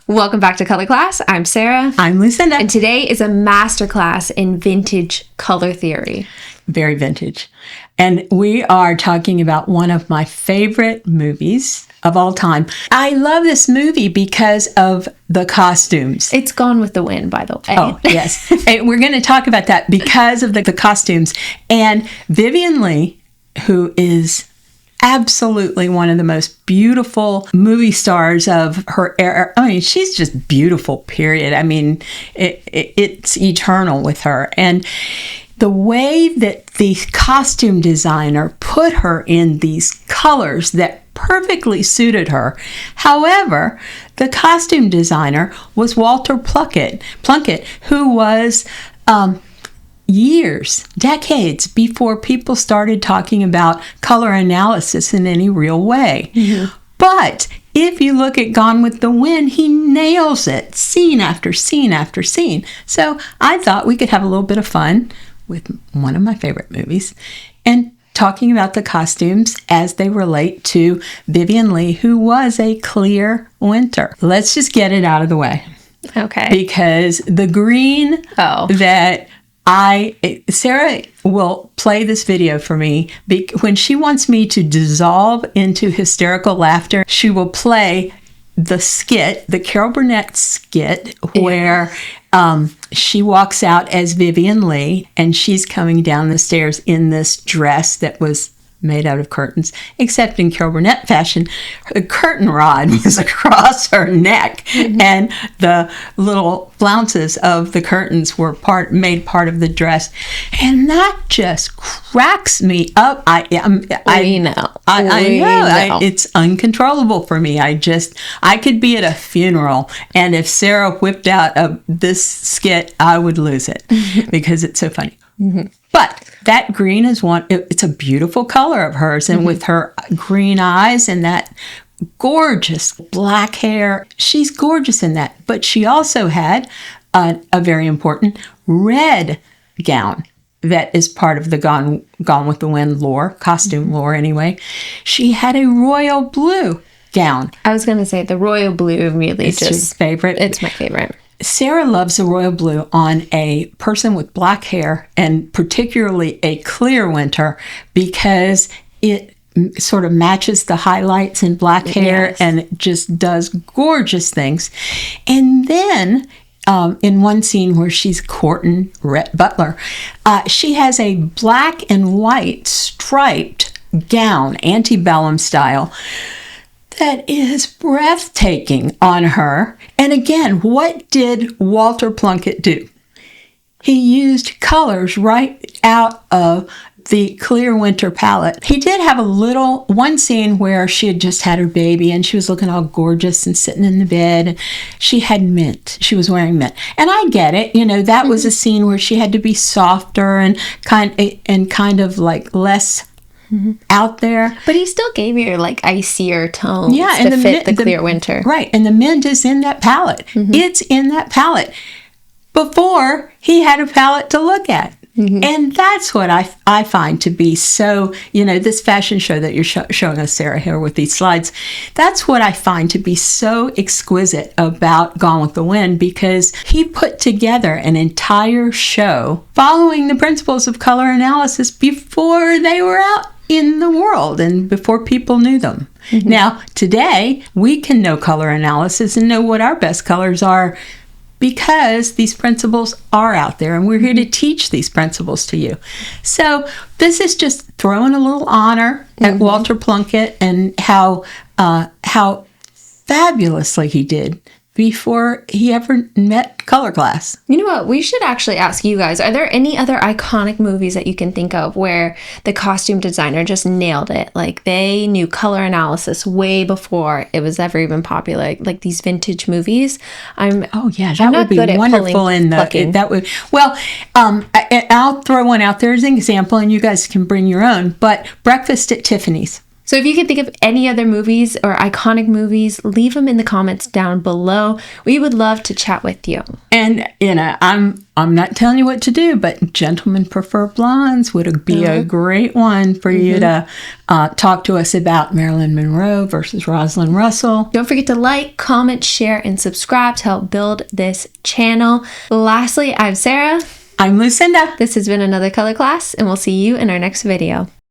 Welcome back to Color Class. I'm Sarah. I'm Lucinda. And today is a masterclass in vintage color theory. Very vintage. And we are talking about one of my favorite movies of all time. I love this movie because of the costumes. It's Gone with the Wind, by the way. Oh, yes. And we're going to talk about that because of the costumes. And Vivien Leigh, who is absolutely one of the most beautiful movie stars of her era. I mean, she's just beautiful, period. I mean, it's eternal with her. And the way that the costume designer put her in these colors that perfectly suited her. However, the costume designer was Walter Plunkett, who was decades before people started talking about color analysis in any real way. Mm-hmm. But if you look at Gone with the Wind, he nails it, scene after scene after scene. So I thought we could have a little bit of fun with one of my favorite movies and talking about the costumes as they relate to Vivien Leigh, who was a clear winter. Let's just get it out of the way. Okay. Because the green that Sarah will play this video for me. When she wants me to dissolve into hysterical laughter, she will play the skit, the Carol Burnett skit, where she walks out as Vivien Leigh, and she's coming down the stairs in this dress that was made out of curtains, except in Carol Burnett fashion, the curtain rod was across her neck, mm-hmm. and the little flounces of the curtains were made part of the dress, and that just cracks me up. I know. It's uncontrollable for me. I could be at a funeral, and if Sarah whipped out this skit, I would lose it because it's so funny. Mm-hmm. But that green is it's a beautiful color of hers. And mm-hmm. with her green eyes and that gorgeous black hair, she's gorgeous in that. But she also had a very important red gown that is part of the Gone with the Wind lore, costume mm-hmm. lore anyway. She had a royal blue gown. I was going to say the royal blue really it's your favorite. It's my favorite. Sarah loves the royal blue on a person with black hair, and particularly a clear winter, because it sort of matches the highlights in black hair, yes. and it just does gorgeous things. And then in one scene where she's courting Rhett Butler, she has a black and white striped gown, antebellum style, that is breathtaking on her. And again, what did Walter Plunkett do? He used colors right out of the Clear Winter palette. He did have one scene where she had just had her baby and she was looking all gorgeous and sitting in the bed. And she had mint. She was wearing mint. And I get it. You know, that mm-hmm. was a scene where she had to be softer and kind of like less mm-hmm. out there. But he still gave you like icier tones to fit the Clear Winter. Right. And the mint is in that palette. Mm-hmm. It's in that palette. Before, he had a palette to look at. Mm-hmm. And that's what I find to be so, this fashion show that you're showing us, Sarah, here with these slides, that's what I find to be so exquisite about Gone with the Wind, because he put together an entire show following the principles of color analysis before they were out in the world and before people knew them. Mm-hmm. Now, today, we can know color analysis and know what our best colors are because these principles are out there, and we're here to teach these principles to you. So this is just throwing a little honor at mm-hmm. Walter Plunkett and how fabulously he did before he ever met color class. You know what? We should actually ask you guys, are there any other iconic movies that you can think of where the costume designer just nailed it? Like they knew color analysis way before it was ever even popular, like these vintage movies. That would be wonderful. I'll throw one out there as an example, and you guys can bring your own. But Breakfast at Tiffany's. So if you can think of any other movies or iconic movies, leave them in the comments down below. We would love to chat with you. And, you know, I'm not telling you what to do, but Gentlemen Prefer Blondes would be a great one for you to talk to us about Marilyn Monroe versus Rosalind Russell. Don't forget to like, comment, share, and subscribe to help build this channel. Lastly, I'm Sarah. I'm Lucinda. This has been another color class, and we'll see you in our next video.